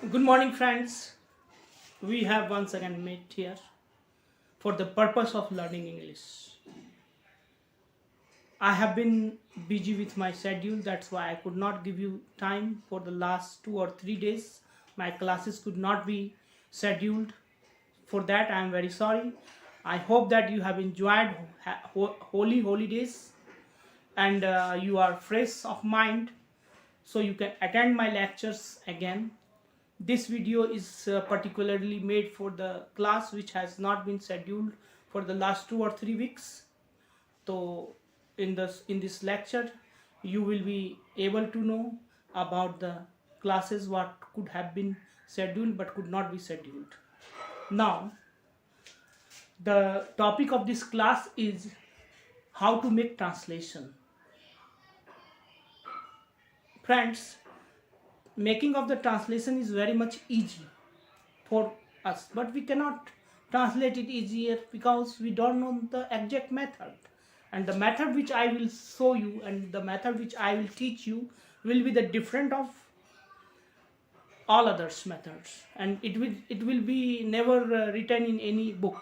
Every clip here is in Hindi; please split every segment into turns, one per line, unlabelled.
Good morning, friends. We have once again met here for the purpose of learning English. I have been busy with my schedule, that's why I could not give you time for the last 2 or 3 days. My classes could not be scheduled. For that, I am very sorry. I hope that you have enjoyed holy holidays and you are fresh of mind so you can attend my lectures again. This video is particularly made for the class which has not been scheduled for the last 2 or 3 weeks. So in this lecture you will be able to know about the classes what could have been scheduled but could not be scheduled. Now the topic of this class is how to make translation. Friends, making of the translation is very much easy for us, but we cannot translate it easier because we don't know the exact method, and the method which I will show you and the method which I will teach you will be the different of all others methods, and it will be never written in any book.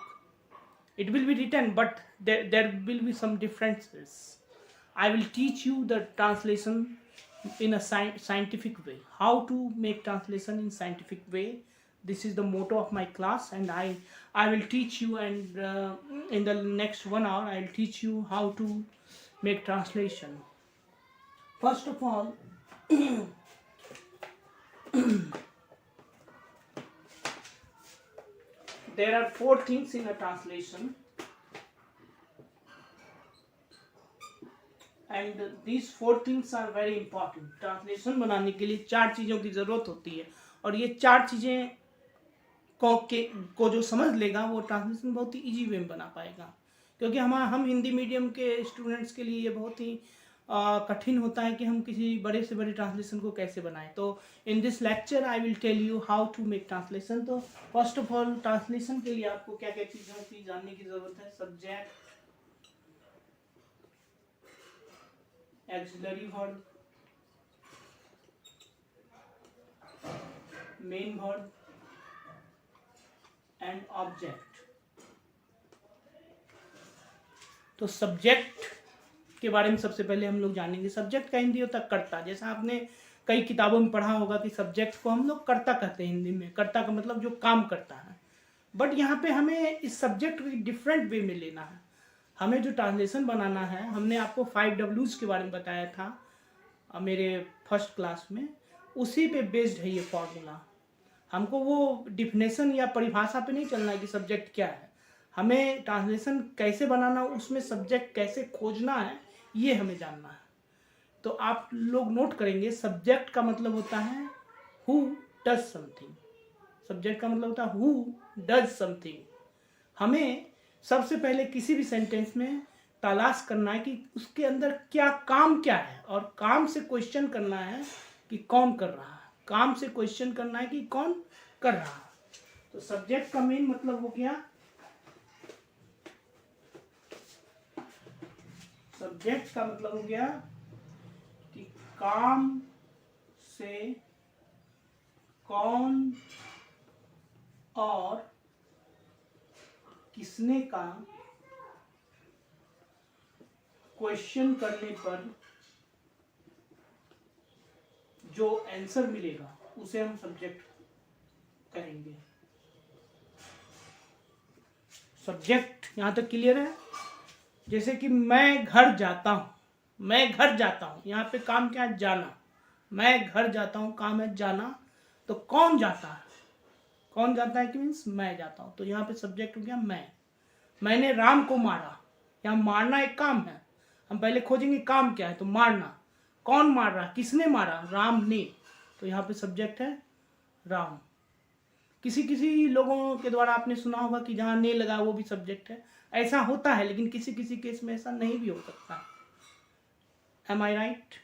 It will be written, but there will be some differences. I will teach you the translation in a scientific way. How to make translation in scientific way. This is the motto of my class, and I will teach you. And in the next 1 hour, I will teach you how to make translation. First of all, there are 4 things in a translation, and these 4 things are very important. Translation बनाने के लिए 4 चीज़ों की ज़रूरत होती है, और ये 4 चीज़ें को जो समझ लेगा वो ट्रांसलेशन बहुत ही इजी वे में बना पाएगा. क्योंकि हम हिंदी मीडियम के स्टूडेंट्स के लिए ये बहुत ही कठिन होता है कि हम किसी बड़े से बड़े ट्रांसलेशन को कैसे बनाएं. तो in this lecture I will tell you how to make translation. तो फर्स्ट ऑफ ऑल ट्रांसलेशन के लिए आपको क्या क्या चीज़ों की जानने की ज़रूरत है. Subject, auxiliary verb, main verb and object. तो सब्जेक्ट के बारे में सबसे पहले हम लोग जानेंगे. सब्जेक्ट का हिंदी होता है कर्ता. जैसा आपने कई किताबों में पढ़ा होगा कि सब्जेक्ट को हम लोग कर्ता कहते हैं हिंदी में. कर्ता का मतलब जो काम करता है. बट यहाँ पे हमें इस सब्जेक्ट को डिफरेंट वे में लेना है. हमें जो ट्रांसलेशन बनाना है, हमने आपको 5 Ws के बारे में बताया था मेरे फर्स्ट क्लास में. उसी पे बेस्ड है ये फॉर्मूला. हमको वो डिफिनेशन या परिभाषा पे नहीं चलना है कि सब्जेक्ट क्या है. हमें ट्रांसलेशन कैसे बनाना, उसमें सब्जेक्ट कैसे खोजना है, ये हमें जानना है. तो आप लोग नोट करेंगे, सब्जेक्ट का मतलब होता है हु डज समथिंग. सब्जेक्ट का मतलब होता है हु डज समथिंग. हमें सबसे पहले किसी भी सेंटेंस में तलाश करना है कि उसके अंदर काम क्या है, और काम से क्वेश्चन करना है कि कौन कर रहा है. काम से क्वेश्चन करना है कि कौन कर रहा है. तो सब्जेक्ट का मेन मतलब हो गया, सब्जेक्ट का मतलब हो गया कि काम से कौन और किसने का क्वेश्चन करने पर जो आंसर मिलेगा उसे हम सब्जेक्ट कहेंगे. सब्जेक्ट यहां तक क्लियर है. जैसे कि मैं घर जाता हूं. मैं घर जाता हूं, यहाँ पे काम क्या है, जाना. मैं घर जाता हूं, काम है जाना. तो कौन जाता है, कौन जाता है कि मीन्स मैं जाता हूं. तो यहाँ पे सब्जेक्ट हो गया मैं. मैंने राम को मारा. यहाँ मारना एक काम है. हम पहले खोजेंगे काम क्या है, तो मारना. कौन मार रहा, किसने मारा, राम ने. तो यहाँ पे सब्जेक्ट है राम. किसी किसी लोगों के द्वारा आपने सुना होगा कि जहाँ ने लगा वो भी सब्जेक्ट है. ऐसा होता है, लेकिन किसी किसी केस में ऐसा नहीं भी हो सकता. एम आई राइट?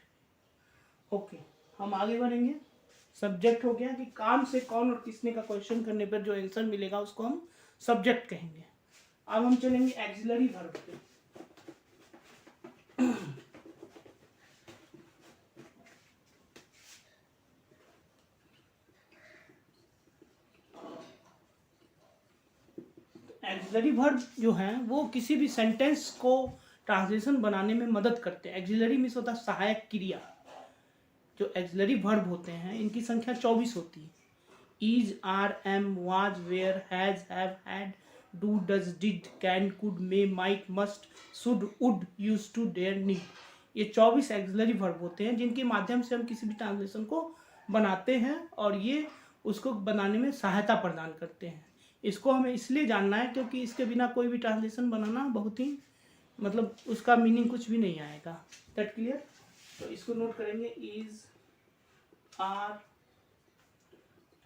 ओके, हम आगे बढ़ेंगे. सब्जेक्ट हो गया कि काम से कौन और किसने का क्वेश्चन करने पर जो आंसर मिलेगा उसको हम सब्जेक्ट कहेंगे. अब हम चलेंगे एक्सिलरी वर्ब पे. एक्सिलरी वर्ब जो हैं वो किसी भी सेंटेंस को ट्रांसलेशन बनाने में मदद करते हैं। एक्सिलरी मीन्स होता है सहायक क्रिया। जो एक्सिलरी वर्ब होते हैं इनकी संख्या 24 होती है। Is, are, am, was, were, has, have, had, do, does, did, can, could, may, might, must, should, would, use to, dare, need, ये 24 एक्सिलरी वर्ब होते हैं जिनके माध्यम से हम किसी भी ट्रांसलेशन को बनाते हैं और ये उसको बनाने में सहायता प्रदान करते हैं। इसको हमें इसलिए जानना है क्योंकि इसके बिना कोई भी ट्रांसलेशन बनाना बहुत ही मतलब उसका मीनिंग कुछ भी नहीं आएगा। That clear? तो इसको नोट करेंगे। Is, are,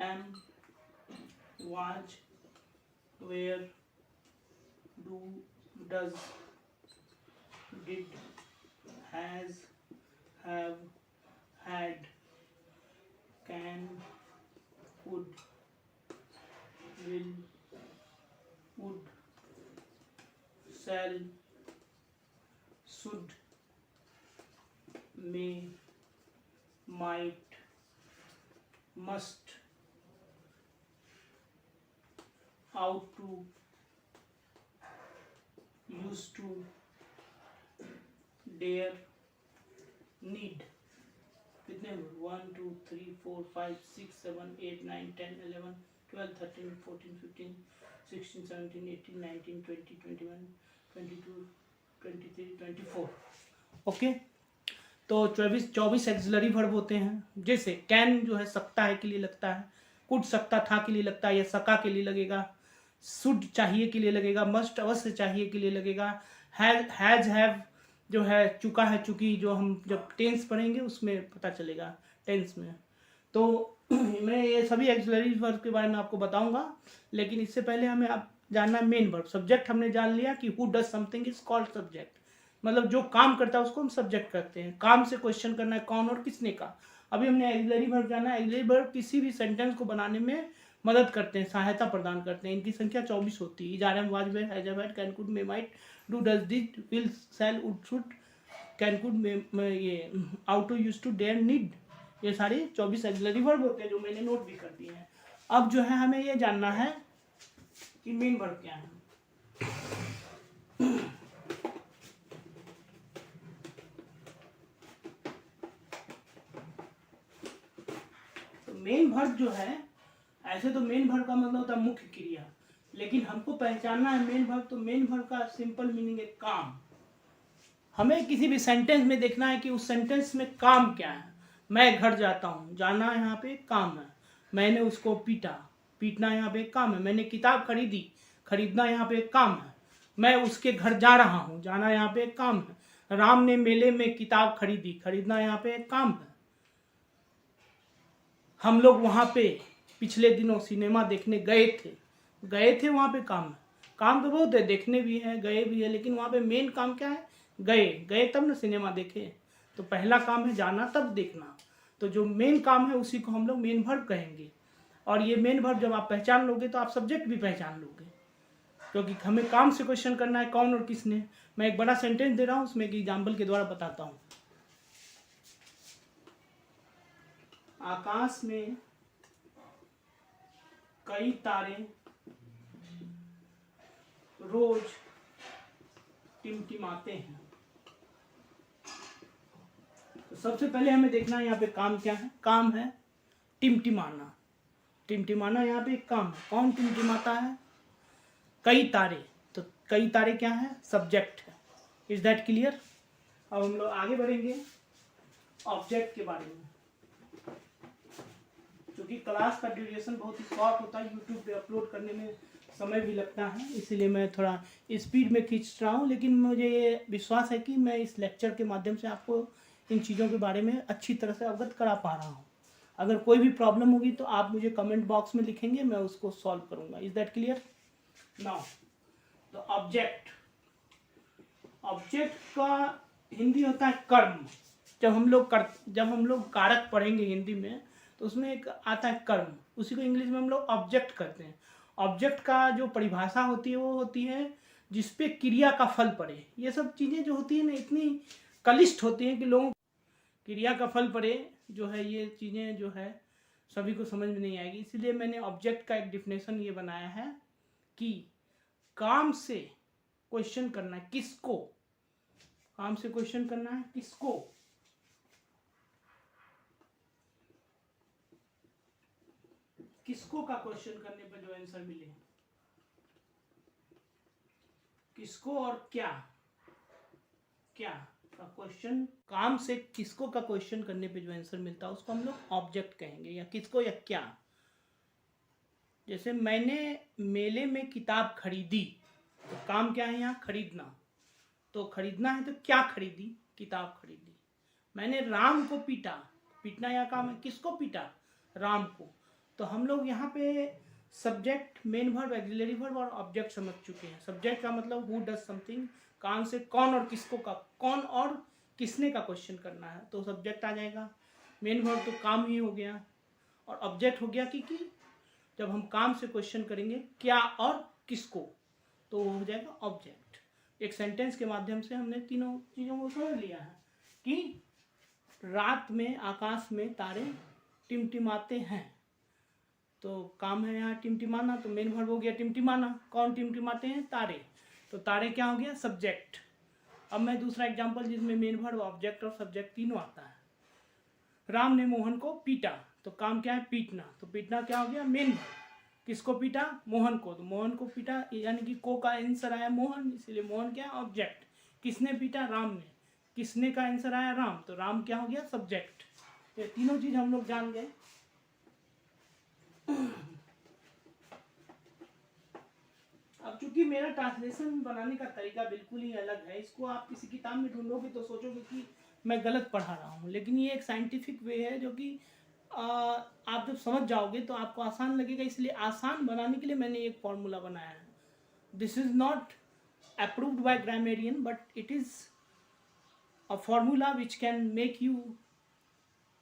am, was, were, do, does, did, has, have, had, can, would, will, would, shall, should, may, might, must, ought to, used to, dare, need। कितने? 1 2 3 4 5 6 7 8 9 10 11 12 13 14 15 16 17 18 19 20 21 22 23 24। ओके, तो 24 एक्सिलरी वर्ब होते हैं। जैसे कैन जो है सकता है के लिए लगता है, कुड सकता था के लिए लगता है या सका के लिए लगेगा, शुड चाहिए के लिए लगेगा, मस्ट अवश्य चाहिए के लिए लगेगा, हैज हैव जो है चुका है चुकी, जो हम जब टेंस पढ़ेंगे उसमें पता चलेगा टेंस में। तो मैं ये सभी एक्सिलरी वर्ब के बारे में आपको बताऊंगा, लेकिन इससे पहले हमें आप जानना मेन वर्ब। सब्जेक्ट हमने जान लिया कि who does something is called subject, मतलब जो काम करता है उसको हम सब्जेक्ट करते हैं। काम से क्वेश्चन करना है कौन और किसने का। अभी हमने एक्सिलरी वर्ब जाना। एक्सिलरी वर्ब किसी भी सेंटेंस को बनाने में मदद करते हैं, सहायता प्रदान करते हैं। इनकी संख्या 24 होती है। Is, are, am, was, were, has, have, had, can, could, may, might, do, does, did, will, shall, would, should, can, could, may, ये ought to, used to, dare, need, ये सारे 24 एक्सिलरी वर्ब होते हैं जो मैंने नोट भी कर दिए हैं। अब जो है हमें ये जानना है कि मेन वर्ब क्या है। तो मेन वर्ब जो है, ऐसे तो मेन वर्ब का मतलब होता है मुख्य क्रिया, लेकिन हमको पहचानना है मेन वर्ब। तो मेन वर्ब का सिंपल मीनिंग है काम। हमें किसी भी सेंटेंस में देखना है कि उस सेंटेंस में काम क्या है। मैं घर जाता हूँ, जाना यहाँ पे काम है। मैंने उसको पीटा, पीटना यहाँ पे काम है। मैंने किताब खरीदी, खरीदना यहाँ पे काम है। मैं उसके घर जा रहा हूँ, जाना यहाँ पे काम है। राम ने मेले में किताब खरीदी, खरीदना यहाँ पे काम है। हम लोग वहाँ पे पिछले दिनों सिनेमा देखने गए थे, वहाँ पे काम है। काम तो बहुत है, देखने भी है, गए भी है, लेकिन वहाँ पे मेन काम क्या है? गए तब ना सिनेमा देखे। तो पहला काम है जाना तब देखना। तो जो मेन काम है उसी को हम लोग मेन वर्ब कहेंगे। और ये मेन वर्ब जब आप पहचान लोगे तो आप सब्जेक्ट भी पहचान लोगे, क्योंकि हमें काम से क्वेश्चन करना है कौन और किसने। मैं एक बड़ा सेंटेंस दे रहा हूँ, उसमें एक एग्जाम्पल के द्वारा बताता हूँ। आकाश में कई तारे रोज टिमटिमाते हैं। तो सबसे पहले हमें देखना है यहाँ पे काम क्या है। काम है टिमटिमाना। टिमटिमाना यहाँ पे एक काम है। कौन टिमटिमाता है? कई तारे। तो कई तारे क्या है? सब्जेक्ट है। Is that clear? अब हम लोग आगे बढ़ेंगे ऑब्जेक्ट के बारे में। क्योंकि क्लास का ड्यूरेशन बहुत ही शॉर्ट होता है, यूट्यूब पे अपलोड करने में समय भी लगता है, इसीलिए मैं थोड़ा स्पीड में खींच रहा हूँ। लेकिन मुझे ये विश्वास है कि मैं इस लेक्चर के माध्यम से आपको इन चीज़ों के बारे में अच्छी तरह से अवगत करा पा रहा हूँ। अगर कोई भी प्रॉब्लम होगी तो आप मुझे कमेंट बॉक्स में लिखेंगे, मैं उसको सॉल्व करूँगा। Is that clear? नाउ तो ऑब्जेक्ट का हिंदी होता है कर्म। जब हम लोग कारक पढ़ेंगे हिंदी में तो उसमें एक आता है कर्म, उसी को इंग्लिश में हम लोग ऑब्जेक्ट करते हैं। ऑब्जेक्ट का जो परिभाषा होती है वो होती है जिसपे क्रिया का फल पड़े। ये सब चीज़ें जो होती है ना इतनी कलिष्ठ होती हैं कि लोगों क्रिया का फल पड़े जो है, ये चीज़ें जो है सभी को समझ में नहीं आएगी। इसीलिए मैंने ऑब्जेक्ट का एक डिफिनेशन ये बनाया है कि काम से क्वेश्चन करना है किसको, काम से क्वेश्चन करना है किसको, किसको का क्वेश्चन करने पर जो आंसर मिले, किसको और क्या, क्या का क्वेश्चन, काम से किसको का क्वेश्चन करने पे जो आंसर मिलता है उसको हम लोग ऑब्जेक्ट कहेंगे, या किसको या क्या। जैसे मैंने मेले में किताब खरीदी, तो काम क्या है यहाँ, खरीदना। तो खरीदना है तो क्या खरीदी, किताब खरीदी। मैंने राम को पीटा, पीटना या काम है, किसको पीटा, राम को। तो हम लोग यहाँ पे subject, main verb, auxiliary verb और ऑब्जेक्ट समझ चुके हैं। सब्जेक्ट का मतलब हु डज समथिंग, काम से कौन और किसको का, कौन और किसने का क्वेश्चन करना है तो सब्जेक्ट आ जाएगा। मेन वर्ब तो काम ही हो गया, और ऑब्जेक्ट हो गया कि जब हम काम से क्वेश्चन करेंगे क्या और किसको तो वो हो जाएगा ऑब्जेक्ट। एक सेंटेंस के माध्यम से हमने तीनों चीज़ों को समझ लिया है कि रात में आकाश में तारे टिमटिमाते हैं, तो काम है यहाँ टिमटिमाना, तो मेन वर्ब हो गया टिमटिमाना। कौन टिमटिमाते हैं, तारे, तो तारे क्या हो गया, सब्जेक्ट। अब मैं दूसरा एग्जांपल जिसमें मेन वर्ब, ऑब्जेक्ट और सब्जेक्ट तीनों आता है। राम ने मोहन को पीटा, तो काम क्या है, पीटना, तो पीटना क्या हो गया, मेन वर्ब। किसको पीटा, मोहन को, तो मोहन को पीटा, यानी कि को का आंसर आया मोहन, इसलिए मोहन क्या है, ऑब्जेक्ट। किसने पीटा, राम ने। किसने का आंसर आया, राम, तो राम क्या हो गया, सब्जेक्ट। ये तीनों चीज हम लोग जान गए। अब चूंकि मेरा ट्रांसलेशन बनाने का तरीका बिल्कुल ही अलग है, इसको आप किसी किताब में ढूंढोगे तो सोचोगे कि मैं गलत पढ़ा रहा हूँ, लेकिन ये एक साइंटिफिक वे है जो कि आप जब समझ जाओगे तो आपको आसान लगेगा। इसलिए आसान बनाने के लिए मैंने एक फॉर्मूला बनाया है। This is not approved by grammarian, but it is a formula which can make you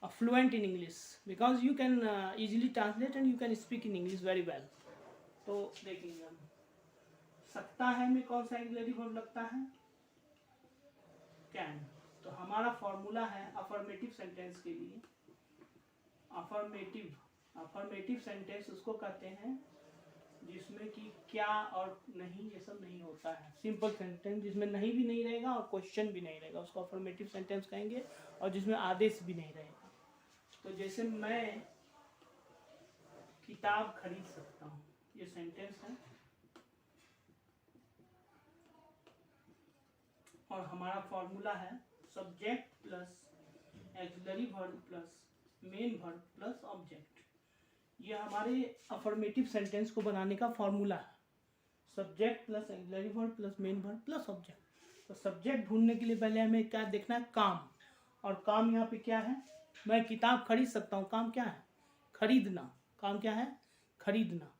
fluent in English, because you can easily translate and you can speak in English very well. तो देखेंगे हम, सकता है में कौन सा ऑक्सिलरी वर्ब लगता है, कैन। तो हमारा फॉर्मूला है अफर्मेटिव सेंटेंस के लिए, अफर्मेटिव सेंटेंस उसको कहते हैं जिसमें कि क्या और नहीं ये सब नहीं होता है। सिंपल सेंटेंस जिसमें नहीं भी नहीं रहेगा और क्वेश्चन भी नहीं रहेगा उसको अफर्मेटिव सेंटेंस कहेंगे, और जिसमें आदेश भी नहीं रहेगा। तो जैसे मैं किताब खरीद सकता हूँ, ये सेंटेंस है, और हमारा फॉर्मूला है subject plus auxiliary verb plus main verb plus object. ये हमारे अफर्मेटिव सेंटेंस को बनाने का फॉर्मूला है, subject plus auxiliary verb plus main verb plus object. तो सब्जेक्ट ढूंढने के लिए पहले हमें क्या देखना है, काम, और काम यहाँ पे क्या है, मैं किताब खरीद सकता हूँ, काम क्या है, खरीदना। काम क्या है, खरीदना।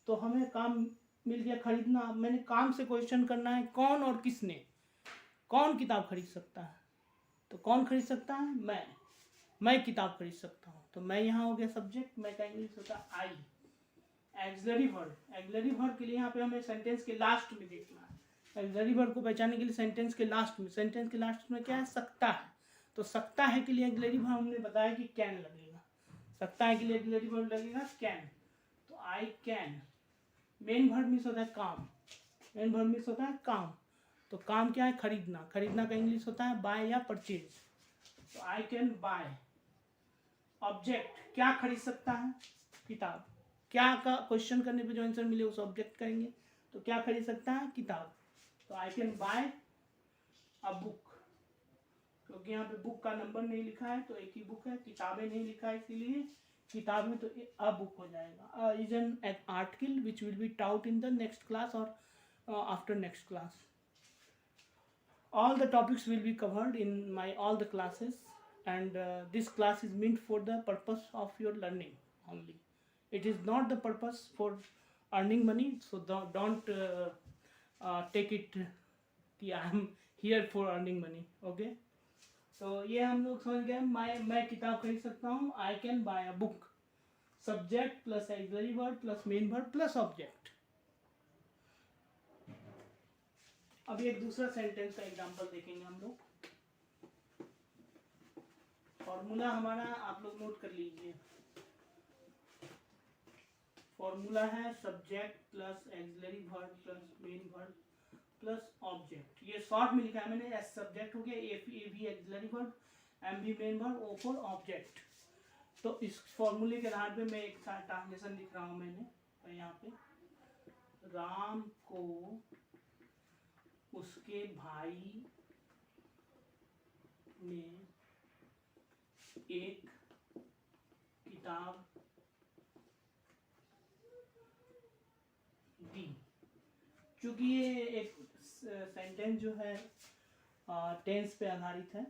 तो हमें काम मिल गया, खरीदना। मैंने काम से क्वेश्चन करना है कौन और किसने, कौन किताब खरीद सकता है, तो कौन खरीद सकता है, मैं किताब खरीद सकता हूँ। तो मैं यहाँ हो गया सब्जेक्ट, मैं का इंग्लिश होता है आई। ऑक्सिलरी वर्ब के लिए यहाँ पे हमें सेंटेंस के लास्ट में देखना है। ऑक्सिलरी वर्ब को पहचानने के लिए सेंटेंस के लास्ट में क्या है, सकता है। तो सकता है के लिए ऑक्सिलरी वर्ब हमने बताया कि कैन लगेगा, सकता है के लिए ऑक्सिलरी वर्ब लगेगा कैन। तो I can. Main verb means होता है काम, मेन वर्ब मीन्स होता है काम। तो काम क्या है, खरीदना, खरीदना का इंग्लिश होता है बाय या परचेज। तो आई कैन बाय। ऑब्जेक्ट, क्या खरीद सकता है, किताब। क्या का क्वेश्चन करने पे जो आंसर मिले उस ऑब्जेक्ट करेंगे। तो क्या खरीद सकता है, किताब। तो I can buy a book, क्योंकि यहाँ पे बुक का नंबर नहीं लिखा है तो एक ही बुक है, किताबें नहीं लिखा है इसीलिए किताब में तो अ बुक हो जाएगा। Is an article which will be taught in the next class और after next class. All the topics will be covered in my all the classes, and this class is meant for the purpose of your learning only. It is not the purpose for earning money, so don't take it कि I am here for earning money. Okay, तो ये हम लोग समझ गए। मैं किताब खरीद सकता हूँ, I can buy a book। Subject plus auxiliary verb plus main verb plus object. अब एक दूसरा सेंटेंस का एग्जांपल देखेंगे हम लोग। फॉर्मूला हमारा आप लोग नोट कर लीजिए। फॉर्मूला है subject plus axillary verb plus main verb plus object. ये शॉर्ट में लिखा है मैंने, एस सब्जेक्ट हो गया, ए भी एक्सिलरी वर्ब, एम भी main verb, O for object. तो इस फॉर्मूले के आधार पे मैं एक ट्रांसलेशन लिख रहा हूँ मैंने, तो यहाँ पे राम को उसके भाई ने एक किताब दी। चूंकि ये एक सेंटेंस जो है टेंस पे आधारित है,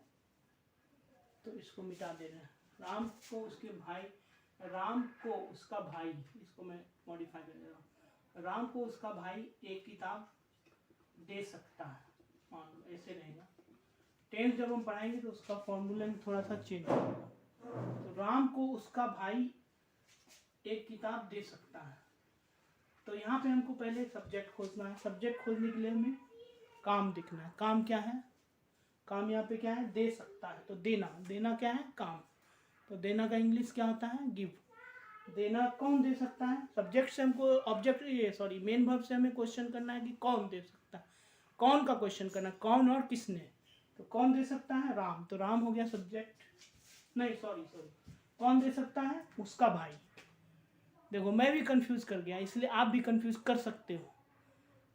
तो इसको मिटा दे रहे हैं। राम को उसके भाई, राम को उसका भाई, इसको मैं मॉडिफाई कर दे रहा हूँ। राम को उसका भाई एक किताब दे सकता है, मान लो ऐसे रहेगा। टेंस जब हम पढ़ाएंगे तो उसका फॉर्मूला में थोड़ा सा चेंज होगा। तो राम को उसका भाई एक किताब दे सकता है। तो यहाँ पे हमको पहले सब्जेक्ट खोजना है। सब्जेक्ट खोजने के लिए हमें काम दिखना है। काम क्या है? काम यहाँ पे क्या है? दे सकता है। तो देना, देना क्या है? काम। तो देना का इंग्लिश क्या होता है? गिव। देना कौन दे सकता है? सब्जेक्ट से हमको ऑब्जेक्ट, ये सॉरी मेन वर्ब से हमें क्वेश्चन करना है कि कौन दे सकता है। कौन का क्वेश्चन करना है, कौन और किसने। तो कौन दे सकता है? राम। तो राम हो गया सब्जेक्ट। नहीं सॉरी, कौन दे सकता है? उसका भाई। देखो मैं भी कंफ्यूज कर गया, इसलिए आप भी कंफ्यूज कर सकते हो।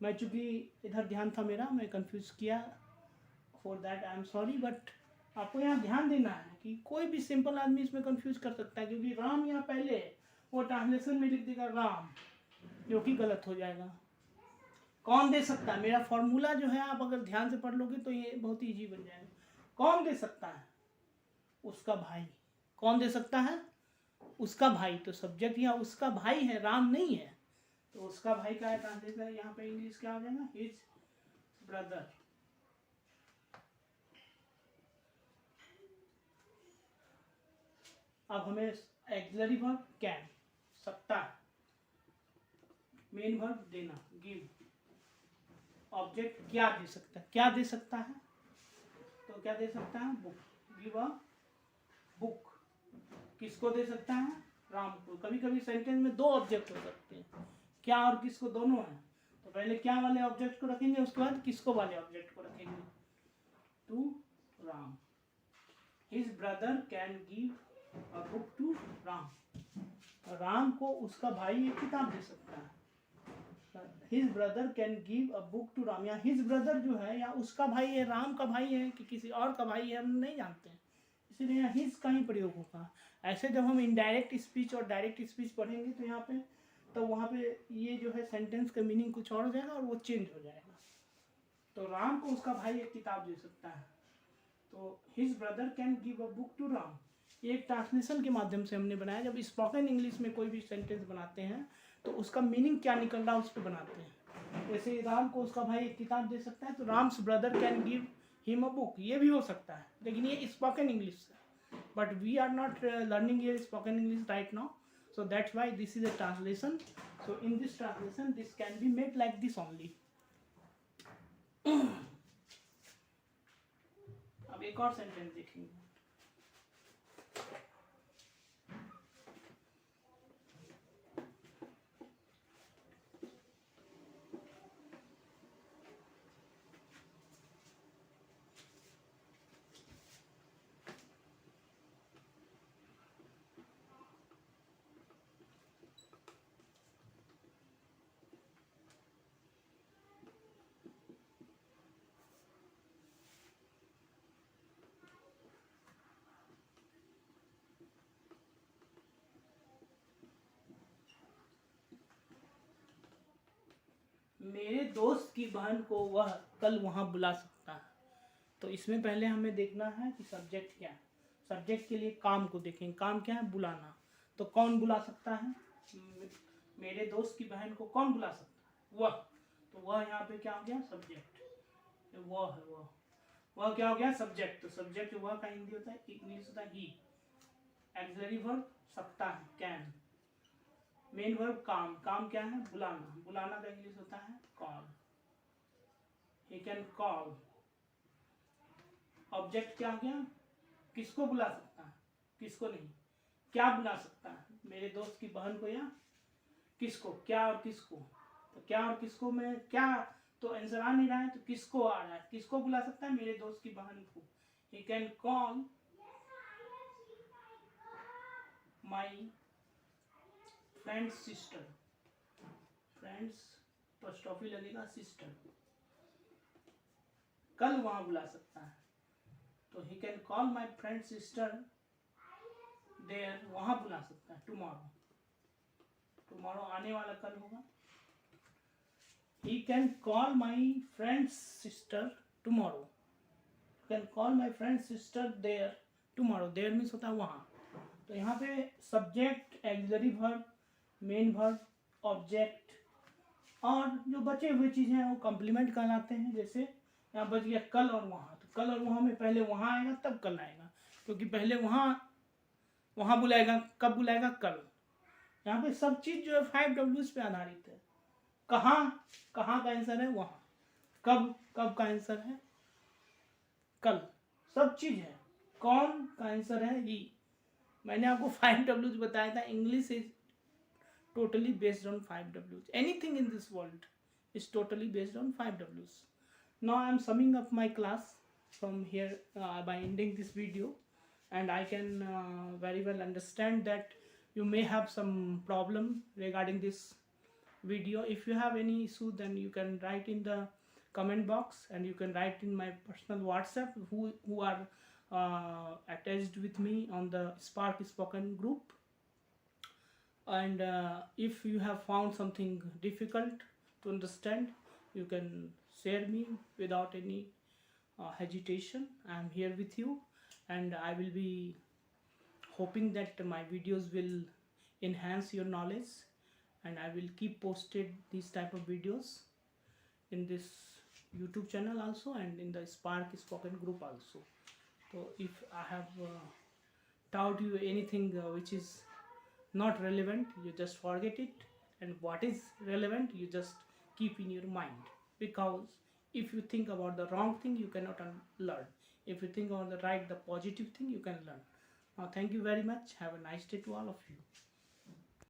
मैं चूंकि इधर ध्यान था मेरा, मैं कंफ्यूज किया, for that I am sorry. But आपको यहाँ ध्यान देना है कि कोई भी सिंपल आदमी इसमें कंफ्यूज कर सकता है, क्योंकि राम यहाँ पहले है, वो ट्रांसलेशन में लिख देगा राम, जो कि गलत हो जाएगा। कौन दे सकता है, मेरा फॉर्मूला जो है आप अगर ध्यान से पढ़ लोगे तो ये बहुत ईजी बन जाएगा। कौन दे सकता है? उसका भाई। कौन दे सकता है? उसका भाई। तो सब्जेक्ट यहाँ उसका भाई है, राम नहीं है। तो उसका भाई का ट्रांसलेशन यहाँ पे इंग्लिश क्या हो जाएगा? His brother. अब हमें एक्सिलरी वर्ब कैन, सकता, मेन वर्ब देना, गिव, ऑब्जेक्ट क्या दे सकता है। क्या दे सकता है? तो क्या दे सकता है? बुक। Give a book. किसको दे सकता है? राम को। कभी कभी सेंटेंस में दो ऑब्जेक्ट हो सकते हैं, क्या और किसको, दोनों हैं। तो पहले क्या वाले ऑब्जेक्ट को रखेंगे, उसके बाद किसको वाले ऑब्जेक्ट को रखेंगे। To Ram. His brother can give a book to Ram. Ram को उसका भाई एक किताब दे सकता है। His brother can give a book to Ram. या हिज ब्रदर जो है, या उसका भाई है, राम का भाई है कि किसी और का भाई है, हम नहीं जानते हैं, इसीलिए यहाँ हिज का ही प्रयोग होगा। ऐसे जब हम इनडायरेक्ट स्पीच और डायरेक्ट स्पीच पढ़ेंगे तो यहाँ पे, तो वहाँ पे ये जो है सेंटेंस का मीनिंग कुछ और हो जाएगा और वो चेंज हो जाएगा। तो राम को उसका भाई एक किताब दे सकता है। तो his brother can give a book to Ram, ये एक ट्रांसलेशन के माध्यम से हमने बनाया। जब स्पोकन इंग्लिश में कोई भी सेंटेंस बनाते हैं तो उसका मीनिंग क्या निकल रहा है उस पर बनाते हैं। जैसे राम को उसका भाई एक किताब दे सकता है, तो Ram's brother can give him a book, ये भी हो सकता है, लेकिन ये स्पोकन इंग्लिश है। But we are not learning here spoken English right now, so that's why this is a translation. So in this translation this can be made like this only. अब एक और सेंटेंस देखेंगे। मेरे दोस्त की बहन को वह कल वहां बुला सकता है। तो इसमें पहले हमें देखना है कि सब्जेक्ट क्या है। सब्जेक्ट के लिए काम को देखेंगे। काम क्या है? बुलाना। तो कौन बुला सकता है? मेरे दोस्त की बहन को कौन बुला सकता है? वह। तो वह यहाँ पे क्या हो गया? सब्जेक्ट। वह है, वह क्या हो गया? सब्जेक्ट। तो सब्जेक्ट वह का हिंदी होता है, इंग्लिश होता है ही। एक्सिलरी वर्ब सकता है, कैन। मेन वर्ब काम। काम क्या है? बुलाना। बुलाना का इंग्लिश होता है call. He can call. Object क्या हो गया? किसको बुला सकता है, किसको नहीं। क्या बुला सकता है? मेरे दोस्त की बहन को, या किसको, क्या और किसको, तो क्या और किसको में क्या तो आंसर आ नहीं रहा है, तो किसको आ रहा है, किसको बुला सकता है, मेरे दोस्त की बहन को। He can call my friends sister, friends apostrophe लगेगा सिस्टर, कल वहां बुला सकता है, तो he can call my friend sister there, वहां बुला सकता है टुमारो, टुमारो आने वाला कल होगा। He can call my friends sister tomorrow, can call my friend sister there tomorrow, there means होता है वहाँ। तो यहाँ पे subject, auxiliary verb, main verb, object और जो बचे हुए चीज़ें हैं वो कॉम्प्लीमेंट कहलाते हैं। जैसे यहाँ बच गया कल और वहाँ, तो कल और वहाँ में पहले वहाँ आएगा तब कल आएगा, क्योंकि पहले वहाँ बुलाएगा, कब बुलाएगा, कल। यहाँ पे सब चीज़ जो है 5 Ws पे आधारित है। कहाँ, कहाँ का आंसर है वहाँ, कब, कब का आंसर है कल, सब चीज़ है। कौन का आंसर है ही। मैंने आपको 5 Ws बताया था। English is totally based on 5 Ws. Anything in this world is totally based on 5 Ws. Now I am summing up my class from here by ending this video, and I can very well understand that you may have some problem regarding this video. If you have any issue, then you can write in the comment box, and you can write in my personal WhatsApp who are attached with me on the Spark Spoken group. And if you have found something difficult to understand, you can share me without any hesitation. I am here with you, and I will be hoping that my videos will enhance your knowledge, and I will keep posted these type of videos in this YouTube channel also, and in the Spark Spoken group also. So if I have taught you anything which is not relevant, you just forget it, and what is relevant you just keep in your mind, because if you think about the wrong thing you cannot learn. If you think about the right, the positive thing, you can learn. Now thank you very much. Have a nice day to all of you.